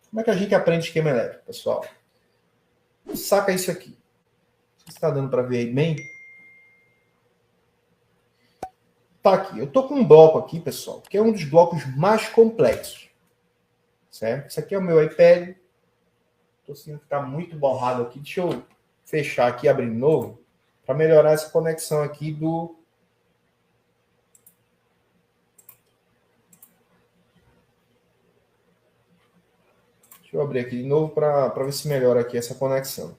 Como é que a gente aprende esquema elétrico, pessoal? Saca isso aqui. Está dando para ver aí bem? Tá aqui. Eu tô com um bloco aqui, pessoal, que é um dos blocos mais complexos. Certo? Isso aqui é o meu iPad. Tô sentindo que tá muito borrado aqui. Deixa eu fechar aqui e abrir de novo para melhorar essa conexão aqui do... Deixa eu abrir aqui de novo para ver se melhora aqui essa conexão.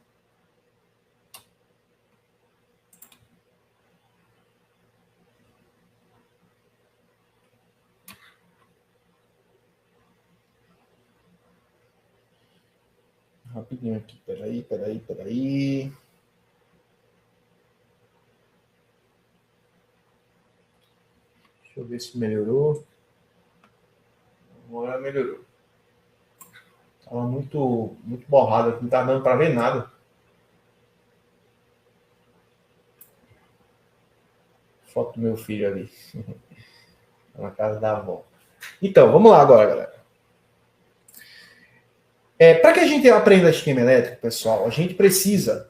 Rapidinho aqui. Peraí. Deixa eu ver se melhorou. Agora melhorou. Tava muito borrado aqui, não tá dando para ver nada. Foto do meu filho ali. Na casa da avó. Então, vamos lá agora, galera. Para que a gente aprenda esquema elétrico, pessoal, a gente precisa,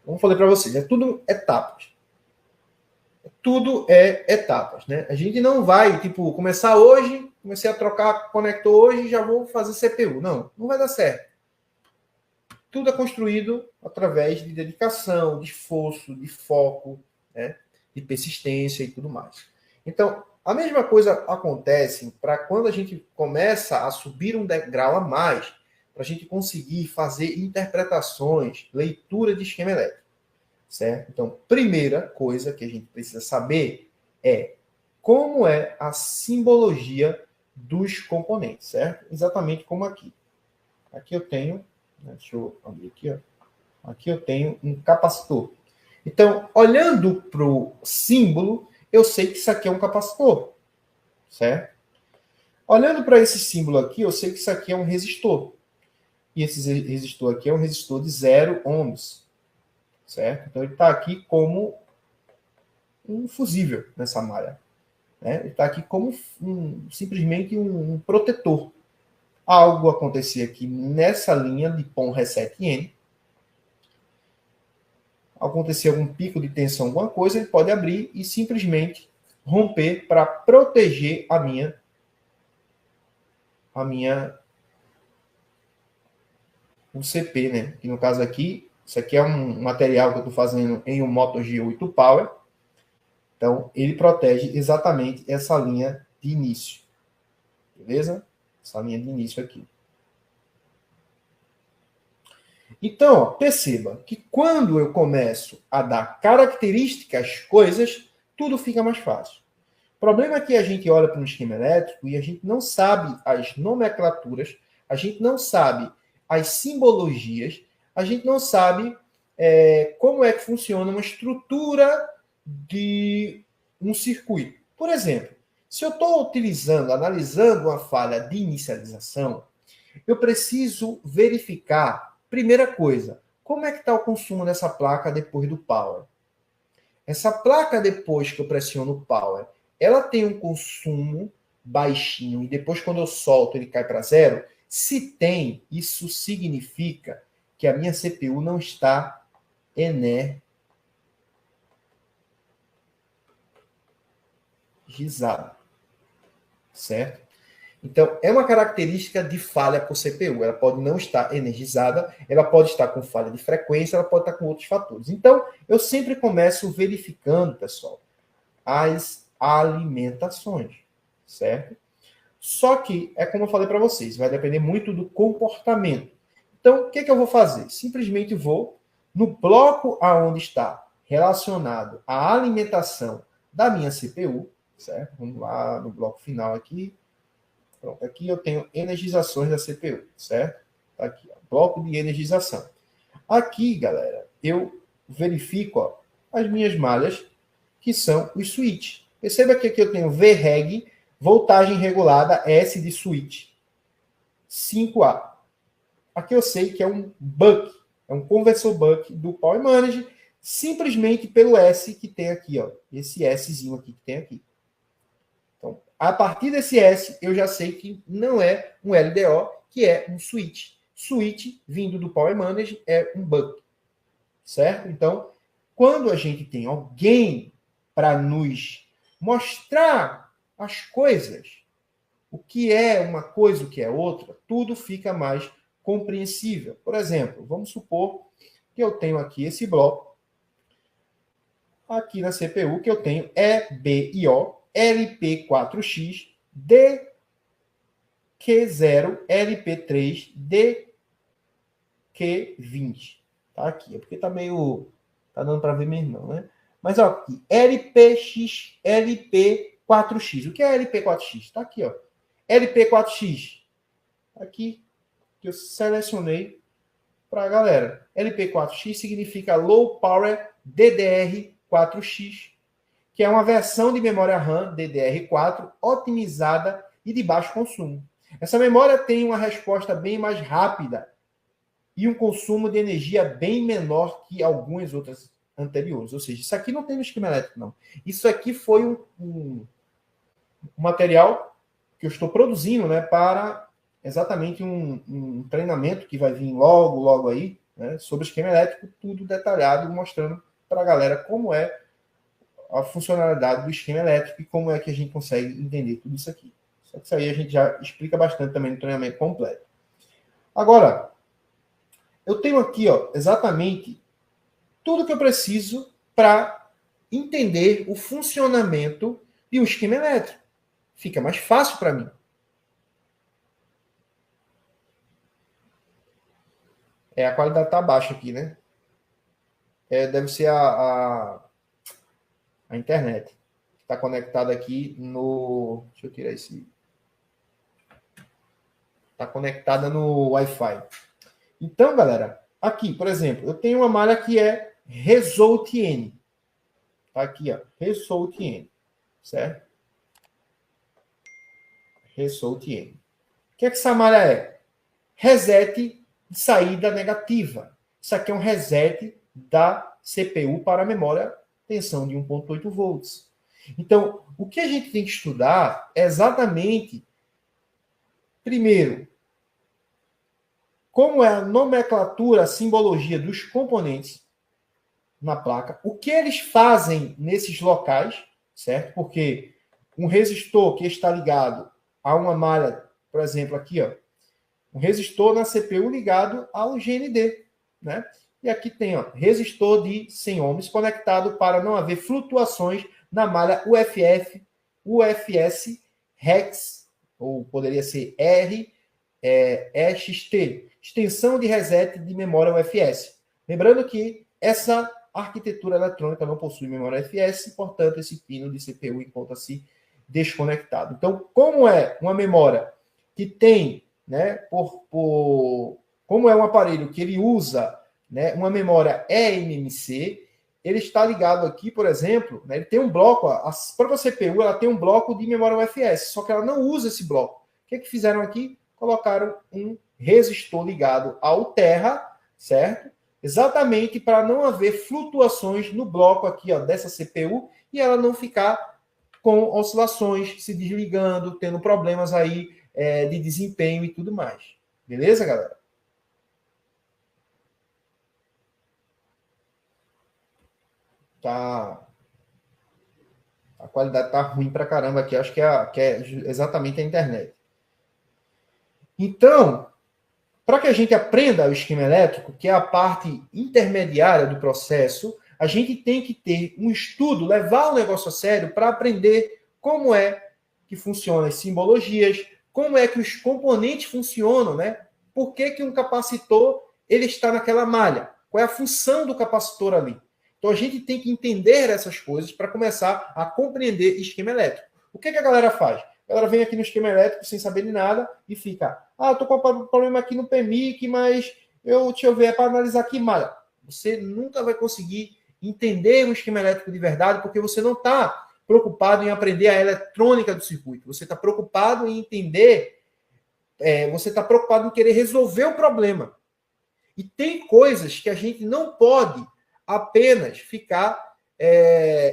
como eu falei para vocês, é tudo etapas. Tudo é etapas, né? A gente não vai, tipo, começar hoje, comecei a trocar conector hoje e já vou fazer CPU. Não vai dar certo. Tudo é construído através de dedicação, de esforço, de foco, né? De persistência e tudo mais. Então, a mesma coisa acontece para quando a gente começa a subir um degrau a mais, para a gente conseguir fazer interpretações, leitura de esquema elétrico. Certo? Então, primeira coisa que a gente precisa saber é como é a simbologia dos componentes, certo? Exatamente como aqui. Aqui eu tenho, deixa eu abrir aqui, ó. Aqui eu tenho um capacitor. Então, olhando para o símbolo, eu sei que isso aqui é um capacitor, certo? Olhando para esse símbolo aqui, eu sei que isso aqui é um resistor. E esse resistor aqui é um resistor de 0 ohms, certo? Então, ele está aqui como um fusível nessa malha. Né? Ele está aqui como simplesmente um protetor. Algo acontecer aqui nessa linha de PON reset N. Acontecer algum pico de tensão, alguma coisa, ele pode abrir e simplesmente romper para proteger a minha UCP, né? Que no caso aqui, isso aqui é um material que eu estou fazendo em um Moto G8 Power. Então, ele protege exatamente essa linha de início. Beleza? Essa linha de início aqui. Então, perceba que quando eu começo a dar características às coisas, tudo fica mais fácil. O problema é que a gente olha para um esquema elétrico e a gente não sabe as nomenclaturas, a gente não sabe as simbologias, a gente não sabe como é que funciona uma estrutura de um circuito. Por exemplo, se eu estou analisando uma falha de inicialização, eu preciso verificar, primeira coisa, como é que está o consumo dessa placa depois do power. Essa placa, depois que eu pressiono o power, ela tem um consumo baixinho e depois, quando eu solto, ele cai para 0? Se tem, isso significa que a minha CPU não está energizada. Certo? Então, é uma característica de falha por CPU. Ela pode não estar energizada, ela pode estar com falha de frequência, ela pode estar com outros fatores. Então, eu sempre começo verificando, pessoal, as alimentações, certo? Só que, é como eu falei para vocês, vai depender muito do comportamento. Então, o que eu vou fazer? Simplesmente vou no bloco aonde está relacionado a alimentação da minha CPU, certo? Vamos lá no bloco final aqui. Pronto, aqui eu tenho energizações da CPU, certo? Tá aqui, ó, bloco de energização. Aqui, galera, eu verifico ó, as minhas malhas, que são os switches. Perceba que aqui eu tenho VREG, voltagem regulada, S de switch, 5A. Aqui eu sei que é um buck, é um conversor buck do Power Manager, simplesmente pelo S que tem aqui, ó, esse Szinho aqui que tem aqui. Então, a partir desse S, eu já sei que não é um LDO, que é um switch. Switch, vindo do Power Manager, é um buck, certo? Então, quando a gente tem alguém para nos mostrar as coisas, o que é uma coisa, o que é outra, tudo fica mais compreensível. Por exemplo, vamos supor que eu tenho aqui esse bloco, aqui na CPU, que eu tenho EBIO, LP4X, DQ0, LP3, DQ20. Tá aqui, é porque tá meio... tá dando para ver mesmo não, né? Mas, ó, aqui, LPX, LP4X. O que é LP4X? Tá aqui, ó. LP4X. Aqui, que eu selecionei para a galera. LP4X significa Low Power DDR4X, que é uma versão de memória RAM DDR4 otimizada e de baixo consumo. Essa memória tem uma resposta bem mais rápida e um consumo de energia bem menor que algumas outras anteriores. Ou seja, isso aqui não tem no esquema elétrico, não. Isso aqui foi um material que eu estou produzindo, né, para exatamente um treinamento que vai vir logo aí, né, sobre esquema elétrico, tudo detalhado, mostrando para a galera como é a funcionalidade do esquema elétrico e como é que a gente consegue entender tudo isso aqui. Só que isso aí a gente já explica bastante também no treinamento completo. Agora, eu tenho aqui, ó, exatamente tudo que eu preciso para entender o funcionamento de um esquema elétrico. Fica mais fácil para mim. A qualidade está baixa aqui, né? Deve ser a internet. Está conectada aqui no... Deixa eu tirar esse... Está conectada no Wi-Fi. Então, galera, aqui, por exemplo, eu tenho uma malha que é Result N. Tá aqui, ó. Result N. Certo? Result N. O que essa malha é? Reset de saída negativa. Isso aqui é um reset da CPU para a memória tensão de 1.8 volts. Então, o que a gente tem que estudar é exatamente, primeiro, como é a nomenclatura, a simbologia dos componentes na placa, o que eles fazem nesses locais, certo? Porque um resistor que está ligado a uma malha, por exemplo, aqui, ó, um resistor na CPU ligado ao GND, né? E aqui tem, ó, resistor de 100 ohms conectado para não haver flutuações na malha UFS Hex, ou poderia ser EXT, extensão de reset de memória UFS. Lembrando que essa arquitetura eletrônica não possui memória UFS, portanto, esse pino de CPU encontra-se desconectado. Então, como é uma memória que tem, né, como é um aparelho que ele usa, né, uma memória eMMC, ele está ligado aqui, por exemplo, né, ele tem um bloco, a própria CPU ela tem um bloco de memória UFS, só que ela não usa esse bloco. O que fizeram aqui? Colocaram um resistor ligado ao Terra, certo? Exatamente para não haver flutuações no bloco aqui, ó, dessa CPU e ela não ficar com oscilações, se desligando, tendo problemas aí de desempenho e tudo mais. Beleza, galera? A qualidade tá ruim pra caramba aqui. Acho que é exatamente a internet. Então, para que a gente aprenda o esquema elétrico, que é a parte intermediária do processo, a gente tem que ter um estudo, levar o negócio a sério para aprender como é que funcionam as simbologias, como é que os componentes funcionam, né? Por que um capacitor ele está naquela malha? Qual é a função do capacitor ali? Então a gente tem que entender essas coisas para começar a compreender esquema elétrico. O que a galera faz? A galera vem aqui no esquema elétrico sem saber de nada e fica, eu tô com um problema aqui no PMIC, mas deixa eu ver, é para analisar aqui malha. Você nunca vai conseguir entender o esquema elétrico de verdade porque você não está preocupado em aprender a eletrônica do circuito. Você está preocupado em entender, você está preocupado em querer resolver o problema. E tem coisas que a gente não pode apenas ficar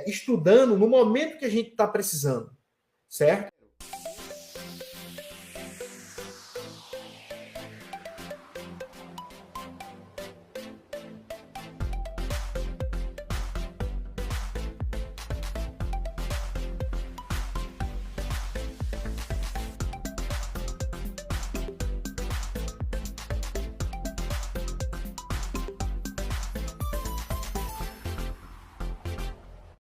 estudando no momento que a gente está precisando, certo?